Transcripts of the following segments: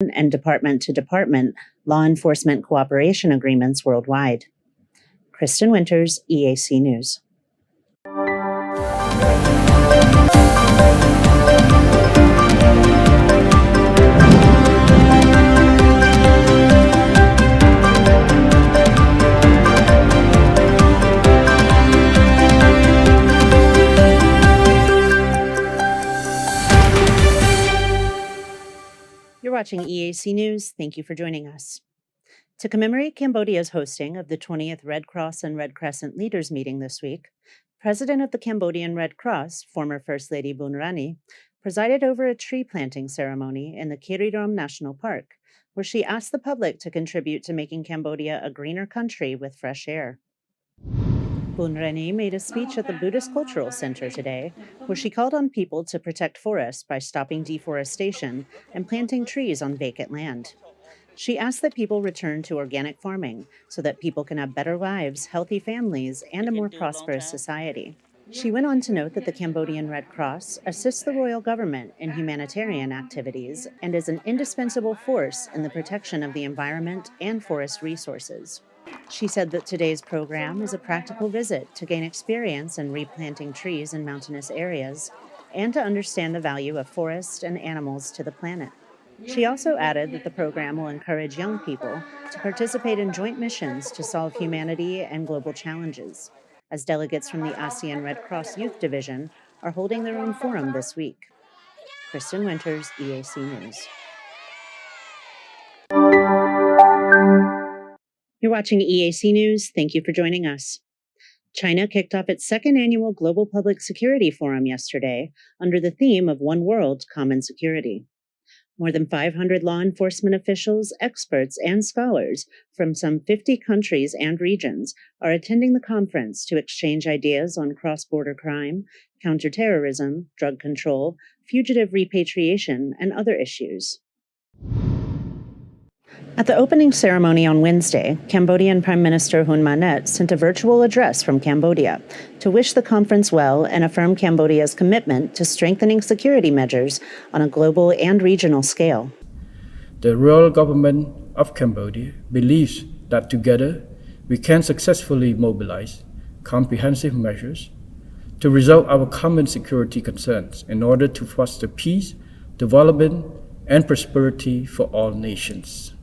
and department-to-department law enforcement cooperation agreements worldwide. Kristen Winters, EAC News. You're watching EAC News. Thank you for joining us. To commemorate Cambodia's hosting of the 20th Red Cross and Red Crescent Leaders Meeting this week, President of the Cambodian Red Cross, former First Lady Bun Rani, presided over a tree planting ceremony in the Kirirom National Park, where she asked the public to contribute to making Cambodia a greener country with fresh air. Bun Rani made a speech at the Buddhist Cultural Center today, where she called on people to protect forests by stopping deforestation and planting trees on vacant land. She asked that people return to organic farming so that people can have better lives, healthy families, and a more prosperous society. She went on to note that the Cambodian Red Cross assists the royal government in humanitarian activities and is an indispensable force in the protection of the environment and forest resources. She said that today's program is a practical visit to gain experience in replanting trees in mountainous areas and to understand the value of forests and animals to the planet. She also added that the program will encourage young people to participate in joint missions to solve humanity and global challenges, as delegates from the ASEAN Red Cross Youth Division are holding their own forum this week. Kristen Winters, EAC News. You're watching EAC News. Thank you for joining us. China kicked off its second annual Global Public Security Forum yesterday under the theme of One World, Common Security. More than 500 law enforcement officials, experts, and scholars from some 50 countries and regions are attending the conference to exchange ideas on cross-border crime, counterterrorism, drug control, fugitive repatriation, and other issues. At the opening ceremony on Wednesday, Cambodian Prime Minister Hun Manet sent a virtual address from Cambodia to wish the conference well and affirm Cambodia's commitment to strengthening security measures on a global and regional scale. The royal government of Cambodia believes that together we can successfully mobilize comprehensive measures to resolve our common security concerns in order to foster peace, development, and prosperity for all nations.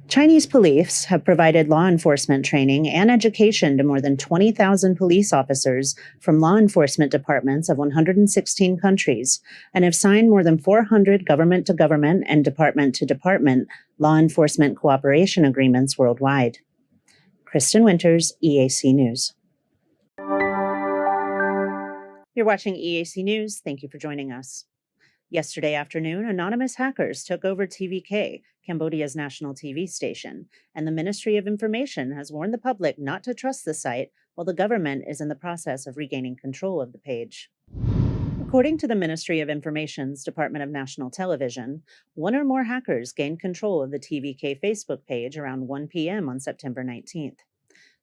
Chinese police have provided law enforcement training and education to more than 20,000 police officers from law enforcement departments of 116 countries and have signed more than 400 government-to-government and department-to-department law enforcement cooperation agreements worldwide. Kristen Winters, EAC News. You're watching EAC News. Thank you for joining us. Yesterday afternoon, anonymous hackers took over TVK, Cambodia's national TV station, and the Ministry of Information has warned the public not to trust the site while the government is in the process of regaining control of the page. According to the Ministry of Information's Department of National Television, one or more hackers gained control of the TVK Facebook page around 1 p.m. on September 19th.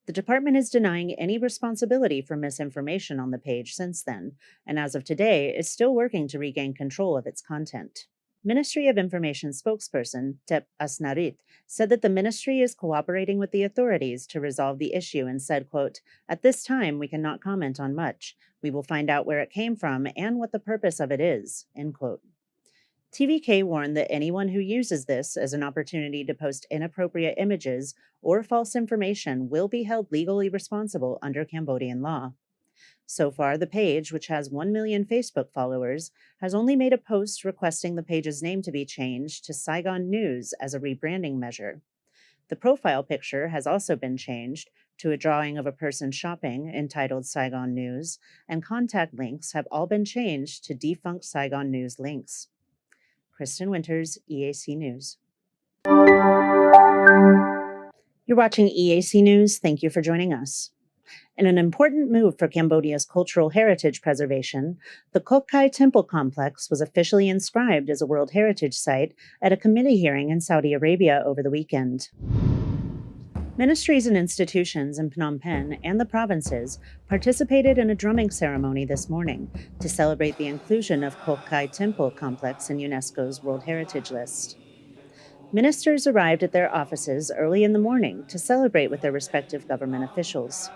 The department is denying any responsibility for misinformation on the page since then, and as of today is still working to regain control of its content. Ministry of Information spokesperson Tep Asnarit said that the ministry is cooperating with the authorities to resolve the issue and said, quote, "At this time, we cannot comment on much. We will find out where it came from and what the purpose of it is," end quote. TVK warned that anyone who uses this as an opportunity to post inappropriate images or false information will be held legally responsible under Cambodian law. So far, the page, which has 1 million Facebook followers, has only made a post requesting the page's name to be changed to Saigon News as a rebranding measure. The profile picture has also been changed to a drawing of a person shopping entitled Saigon News, and contact links have all been changed to defunct Saigon News links. Kristen Winters, EAC News. You're watching EAC News. Thank you for joining us. In an important move for Cambodia's cultural heritage preservation, the Koh Kai Temple Complex was officially inscribed as a World Heritage Site at a committee hearing in Saudi Arabia over the weekend. Ministries and institutions in Phnom Penh and the provinces participated in a drumming ceremony this morning to celebrate the inclusion of Koh Kai Temple Complex in UNESCO's World Heritage List. Ministers arrived at their offices early in the morning to celebrate with their respective government officials.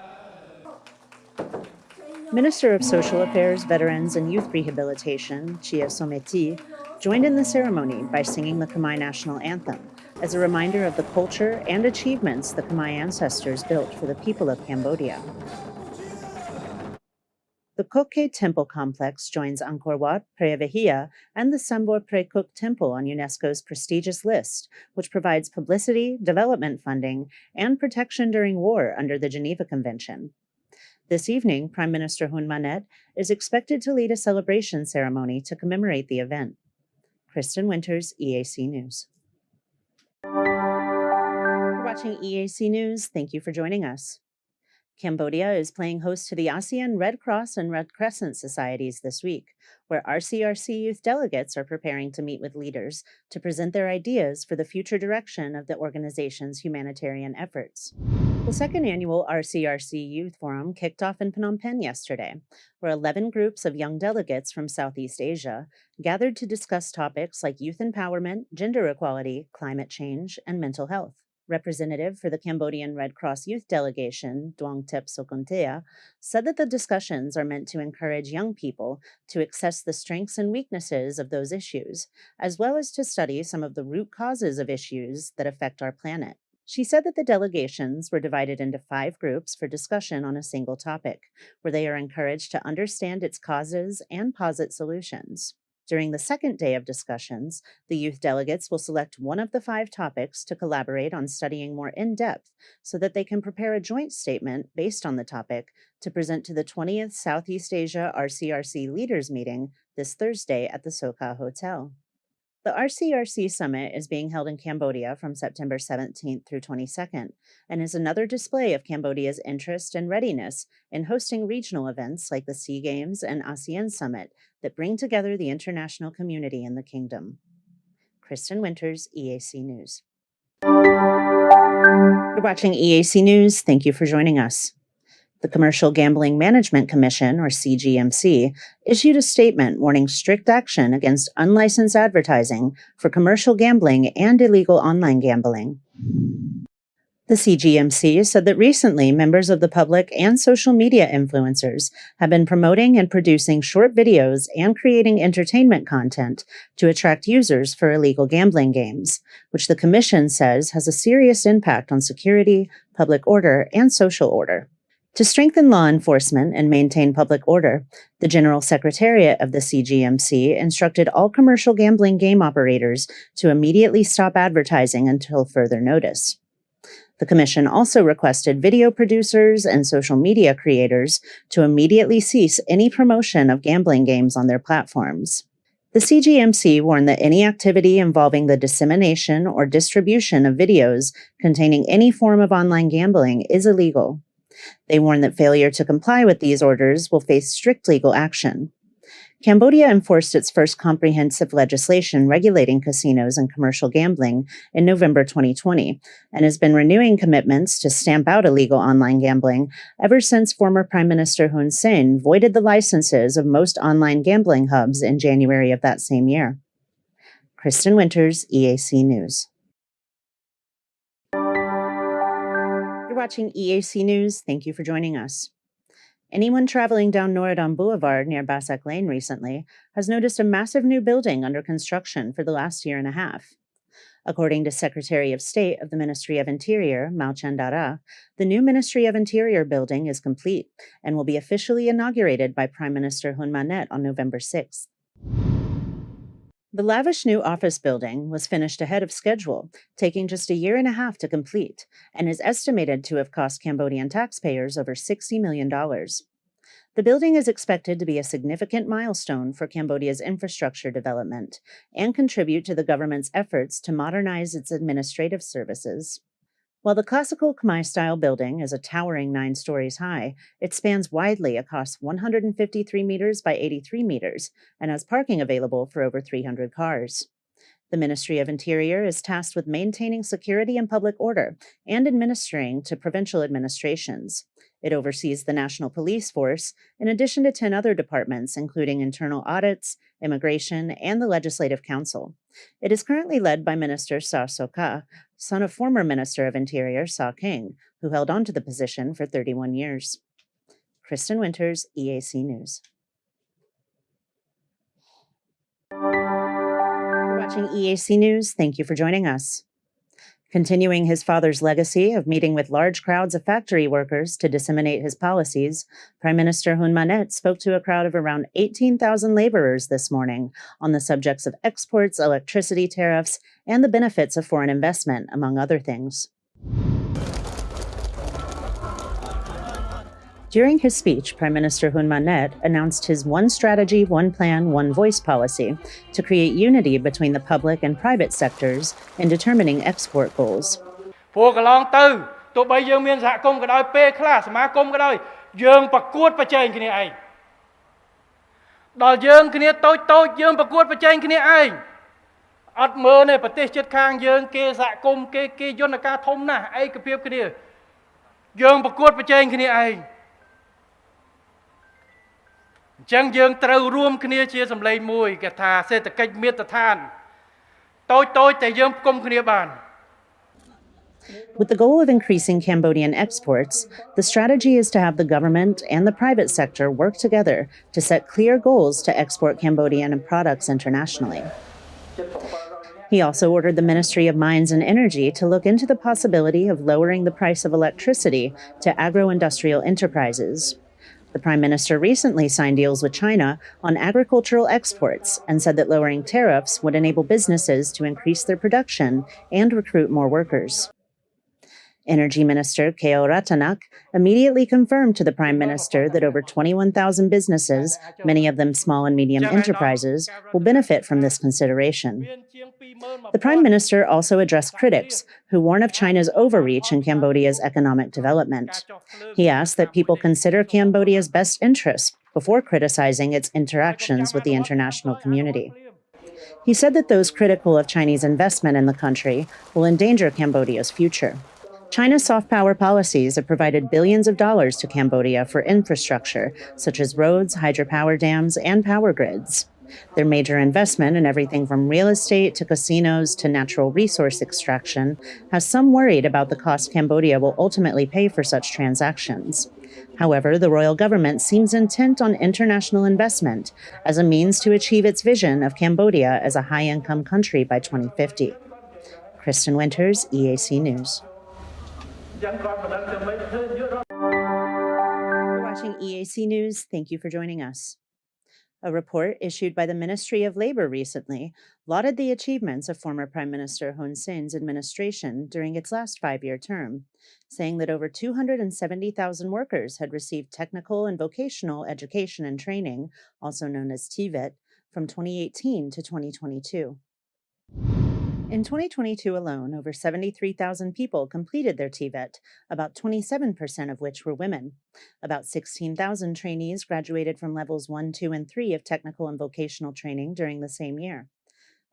Minister of Social Affairs, Veterans, and Youth Rehabilitation, Chia Someti, joined in the ceremony by singing the Khmer national anthem as a reminder of the culture and achievements the Khmer ancestors built for the people of Cambodia. The Koke Temple complex joins Angkor Wat, Preah Vihear, and the Sambor Preah Temple on UNESCO's prestigious list, which provides publicity, development funding, and protection during war under the Geneva Convention. This evening, Prime Minister Hun Manet is expected to lead a celebration ceremony to commemorate the event. Kristen Winters, EAC News. For watching EAC News, thank you for joining us. Cambodia is playing host to the ASEAN Red Cross and Red Crescent Societies this week, where RCRC youth delegates are preparing to meet with leaders to present their ideas for the future direction of the organization's humanitarian efforts. The second annual RCRC Youth Forum kicked off in Phnom Penh yesterday, where 11 groups of young delegates from Southeast Asia gathered to discuss topics like youth empowerment, gender equality, climate change, and mental health. Representative for the Cambodian Red Cross Youth Delegation, Duong Tep Sokontea, said that the discussions are meant to encourage young people to assess the strengths and weaknesses of those issues, as well as to study some of the root causes of issues that affect our planet. She said that the delegations were divided into 5 groups for discussion on a single topic, where they are encouraged to understand its causes and posit solutions. During the second day of discussions, the youth delegates will select one of the 5 topics to collaborate on studying more in depth so that they can prepare a joint statement based on the topic to present to the 20th Southeast Asia RCRC Leaders Meeting this Thursday at the Soka Hotel. The RCRC Summit is being held in Cambodia from September 17th through 22nd and is another display of Cambodia's interest and readiness in hosting regional events like the SEA Games and ASEAN Summit that bring together the international community in the kingdom. Kristen Winters, EAC News. You're watching EAC News. Thank you for joining us. The Commercial Gambling Management Commission, or CGMC, issued a statement warning strict action against unlicensed advertising for commercial gambling and illegal online gambling. The CGMC said that recently members of the public and social media influencers have been promoting and producing short videos and creating entertainment content to attract users for illegal gambling games, which the Commission says has a serious impact on security, public order, and social order. To strengthen law enforcement and maintain public order, the General Secretariat of the CGMC instructed all commercial gambling game operators to immediately stop advertising until further notice. The Commission also requested video producers and social media creators to immediately cease any promotion of gambling games on their platforms. The CGMC warned that any activity involving the dissemination or distribution of videos containing any form of online gambling is illegal. They warn that failure to comply with these orders will face strict legal action. Cambodia enforced its first comprehensive legislation regulating casinos and commercial gambling in November 2020 and has been renewing commitments to stamp out illegal online gambling ever since former Prime Minister Hun Sen voided the licenses of most online gambling hubs in January of that same year. Kristen Winters, EAC News. You're watching EAC News. Thank you for joining us. Anyone traveling down Norodom Boulevard near Basak Lane recently has noticed a massive new building under construction for the last year and a half. According to Secretary of State of the Ministry of Interior, Mao Chandara, the new Ministry of Interior building is complete and will be officially inaugurated by Prime Minister Hun Manet on November 6th. The lavish new office building was finished ahead of schedule, taking just a year and a half to complete, and is estimated to have cost Cambodian taxpayers over $60 million. The building is expected to be a significant milestone for Cambodia's infrastructure development and contribute to the government's efforts to modernize its administrative services. While the classical Khmer-style building is a towering 9 stories high, it spans widely across 153 meters by 83 meters and has parking available for over 300 cars. The Ministry of Interior is tasked with maintaining security and public order and administering to provincial administrations. It oversees the National Police Force, in addition to 10 other departments, including internal audits, immigration, and the Legislative Council. It is currently led by Minister Sa Soka, son of former Minister of Interior Sa King, who held on to the position for 31 years. Kristen Winters, EAC News. You're watching EAC News. Thank you for joining us. Continuing his father's legacy of meeting with large crowds of factory workers to disseminate his policies, Prime Minister Hun Manet spoke to a crowd of around 18,000 laborers this morning on the subjects of exports, electricity tariffs, and the benefits of foreign investment, among other things. During his speech, Prime Minister Hun Manet announced his One Strategy, One Plan, One Voice policy to create unity between the public and private sectors in determining export goals. ព្រោះកន្លងទៅទោះបីយើងមានសហគមន៍ក៏ដោយពេលខ្លះសមាគមក៏ដោយយើងប្រកួតប្រជែងគ្នាឯងដល់យើងគ្នាតូចយើងប្រកួតប្រជែងគ្នាឯងអត់មើលទេប្រទេសជិតខាងយើងគេសហគមន៍គេយន្តការធំណាស់ឯកភាពគ្នាយើងប្រកួតប្រជែងគ្នាឯង ចឹងយើងត្រូវរួមគ្នាជាសម្លេងមួយគេថាសេដ្ឋកិច្ចមាត្រដ្ឋានតូចតែយើងផ្គុំគ្នាបាន With the goal of increasing Cambodian exports, the strategy is to have the government and the private sector work together to set clear goals to export Cambodian products internationally. He also ordered the Ministry of Mines and Energy to look into the possibility of lowering the price of electricity to agro-industrial enterprises. The Prime Minister recently signed deals with China on agricultural exports and said that lowering tariffs would enable businesses to increase their production and recruit more workers. Energy Minister Keo Ratanak immediately confirmed to the Prime Minister that over 21,000 businesses, many of them small and medium enterprises, will benefit from this consideration. The Prime Minister also addressed critics who warn of China's overreach in Cambodia's economic development. He asked that people consider Cambodia's best interests before criticizing its interactions with the international community. He said that those critical of Chinese investment in the country will endanger Cambodia's future. China's soft power policies have provided billions of dollars to Cambodia for infrastructure, such as roads, hydropower dams, and power grids. Their major investment in everything from real estate to casinos to natural resource extraction has some worried about the cost Cambodia will ultimately pay for such transactions. However, the royal government seems intent on international investment as a means to achieve its vision of Cambodia as a high-income country by 2050. Kristen Winters, EAC News. You're watching EAC News. Thank you for joining us. A report issued by the Ministry of Labor recently lauded the achievements of former Prime Minister Hun Sen's administration during its last 5-year term, saying that over 270,000 workers had received technical and vocational education and training, also known as TVET, from 2018 to 2022. In 2022 alone, over 73,000 people completed their TVET, about 27% of which were women. About 16,000 trainees graduated from levels 1, 2, and 3 of technical and vocational training during the same year.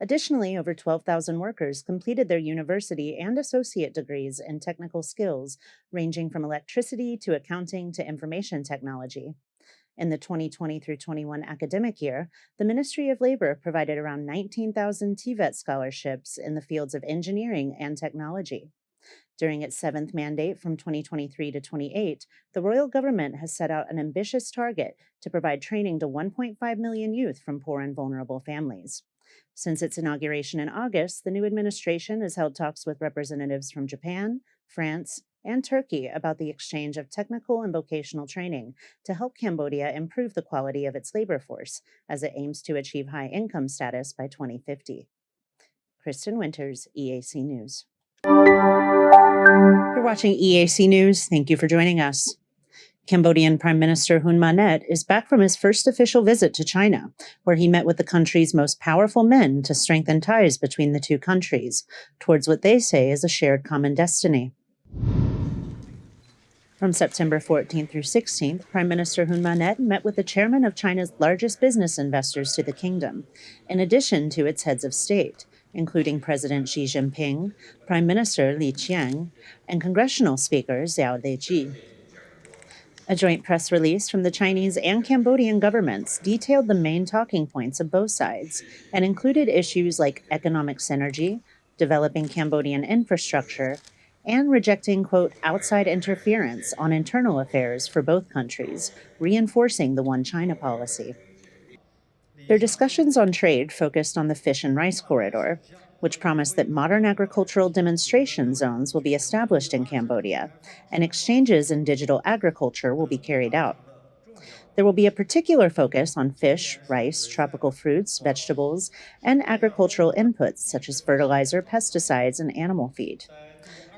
Additionally, over 12,000 workers completed their university and associate degrees in technical skills, ranging from electricity to accounting to information technology. In the 2020 through 21 academic year, the Ministry of Labor provided around 19,000 TVET scholarships in the fields of engineering and technology. During its 7th mandate from 2023 to 28, the royal government has set out an ambitious target to provide training to 1.5 million youth from poor and vulnerable families. Since its inauguration in August, the new administration has held talks with representatives from Japan, France, and Turkey about the exchange of technical and vocational training to help Cambodia improve the quality of its labor force as it aims to achieve high income status by 2050. Kristen Winters, EAC News. You're watching EAC News. Thank you for joining us. Cambodian Prime Minister Hun Manet is back from his first official visit to China, where he met with the country's most powerful men to strengthen ties between the two countries towards what they say is a shared common destiny. From September 14th through 16th, Prime Minister Hun Manet met with the chairman of China's largest business investors to the kingdom, in addition to its heads of state, including President Xi Jinping, Prime Minister Li Qiang, and congressional speaker Zhao Leji. A joint press release from the Chinese and Cambodian governments detailed the main talking points of both sides and included issues like economic synergy, developing Cambodian infrastructure, and rejecting, quote, outside interference on internal affairs for both countries, reinforcing the One China policy. Their discussions on trade focused on the fish and rice corridor, which promised that modern agricultural demonstration zones will be established in Cambodia, and exchanges in digital agriculture will be carried out. There will be a particular focus on fish, rice, tropical fruits, vegetables, and agricultural inputs such as fertilizer, pesticides, and animal feed.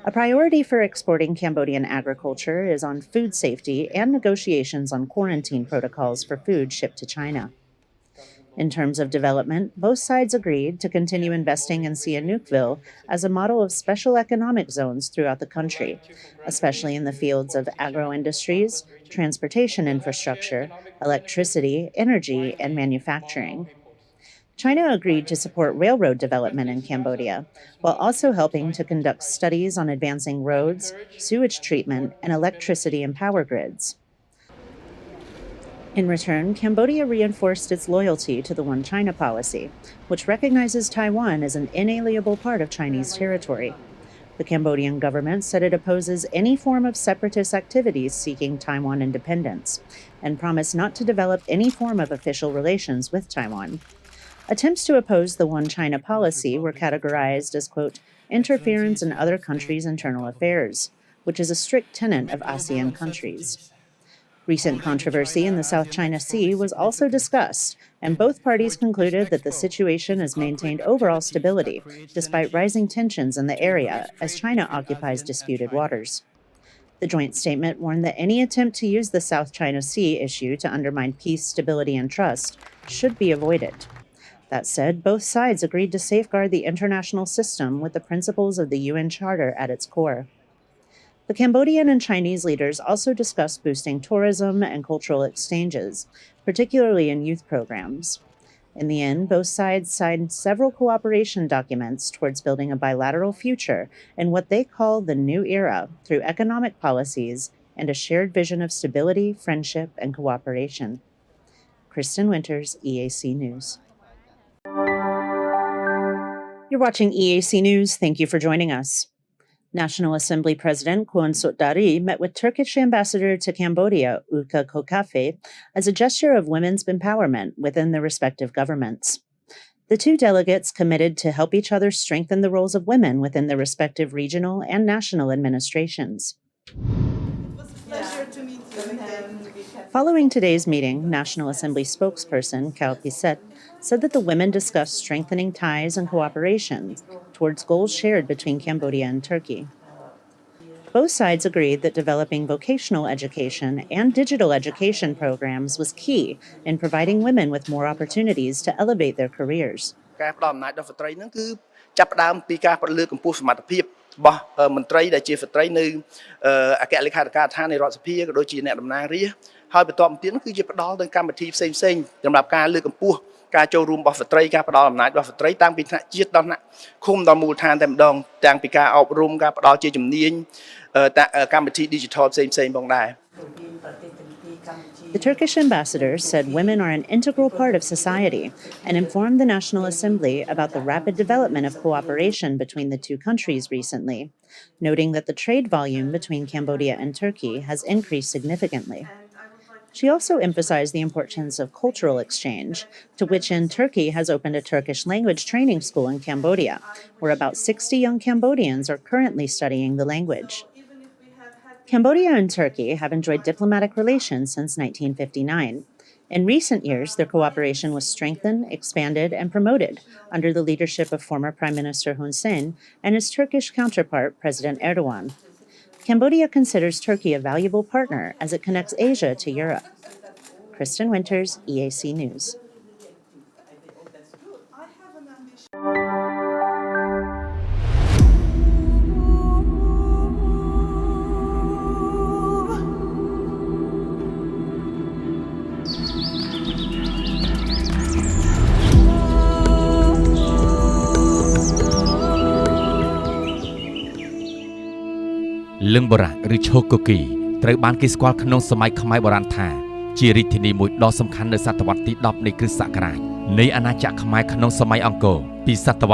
A priority for exporting Cambodian agriculture is on food safety and negotiations on quarantine protocols for food shipped to China. In terms of development, both sides agreed to continue investing in Sihanoukville as a model of special economic zones throughout the country, especially in the fields of agro-industries, transportation infrastructure, electricity, energy, and manufacturing. China agreed to support railroad development in Cambodia, while also helping to conduct studies on advancing roads, sewage treatment, and electricity and power grids. In return, Cambodia reinforced its loyalty to the One China policy, which recognizes Taiwan as an inalienable part of Chinese territory. The Cambodian government said it opposes any form of separatist activities seeking Taiwan independence, and promised not to develop any form of official relations with Taiwan. Attempts to oppose the One China policy were categorized as, quote, interference in other countries' internal affairs, which is a strict tenet of ASEAN countries. Recent controversy in the South China Sea was also discussed, and both parties concluded that the situation has maintained overall stability, despite rising tensions in the area as China occupies disputed waters. The joint statement warned that any attempt to use the South China Sea issue to undermine peace, stability, and trust should be avoided. That said, both sides agreed to safeguard the international system with the principles of the UN Charter at its core. The Cambodian and Chinese leaders also discussed boosting tourism and cultural exchanges, particularly in youth programs. In the end, both sides signed several cooperation documents towards building a bilateral future in what they call the new era through economic policies and a shared vision of stability, friendship, and cooperation. Kristen Winters, EAC News. You're watching EAC News. Thank you for joining us. National Assembly President Khun Sotdari met with Turkish Ambassador to Cambodia, Ulka Kokafe, as a gesture of women's empowerment within their respective governments. The two delegates committed to help each other strengthen the roles of women within their respective regional and national administrations. It was a pleasure to meet you. Following today's meeting, National Assembly spokesperson Kao Piset said that the women discussed strengthening ties and cooperation towards goals shared between Cambodia and Turkey. Both sides agreed that developing vocational education and digital education programs was key in providing women with more opportunities to elevate their careers. ការផ្ដល់អំណាចដល់ស្ត្រីហ្នឹងគឺចាប់ផ្ដើមពីការលើកកម្ពស់សមត្ថភាពរបស់មន្ត្រីដែលជាស្ត្រីនៅអគ្គលេខាធិការដ្ឋាននៃរដ្ឋសភាក៏ដូចជាអ្នកតំណាងរាស្ត្រហើយបន្តមកទៀតគឺជាផ្ដល់ទៅកម្មវិធីផ្សេងៗសម្រាប់ការលើកកម្ពស់ការចូលរួមរបស់ស្ត្រីការផ្ដល់អំណាចរបស់ស្ត្រីតាំងពីថ្នាក់ជាតិដល់ថ្នាក់ឃុំដល់មូលដ្ឋានតែម្ដងតាំងពីការអប់រំការផ្ដល់ជាជំនាញកម្មវិធី digital ផ្សេងៗផងដែរ The Turkish ambassador said women are an integral part of society and informed the National Assembly about the rapid development of cooperation between the two countries recently, noting that the trade volume between Cambodia and Turkey has increased significantly. She also emphasized the importance of cultural exchange, to which end Turkey has opened a Turkish language training school in Cambodia, where about 60 young Cambodians are currently studying the language. Cambodia and Turkey have enjoyed diplomatic relations since 1959. In recent years, their cooperation was strengthened, expanded, and promoted under the leadership of former Prime Minister Hun Sen and his Turkish counterpart, President Erdogan. Cambodia considers Turkey a valuable partner as it connects Asia to Europe. Kristen Winters, EAC News. I have an ambition. លឹងបរៈឬឈោកគគី ត្រូវបានគេស្គាល់ក្នុងសម័យខ្មែរបុរាណថាជារាជធានីមួយដ៏សំខាន់នៅសតវត្សទី10នៃគ្រិស្តសករាជនៃអាណាចក្រខ្មែរក្នុងសម័យអង្គរពីសតវត្ស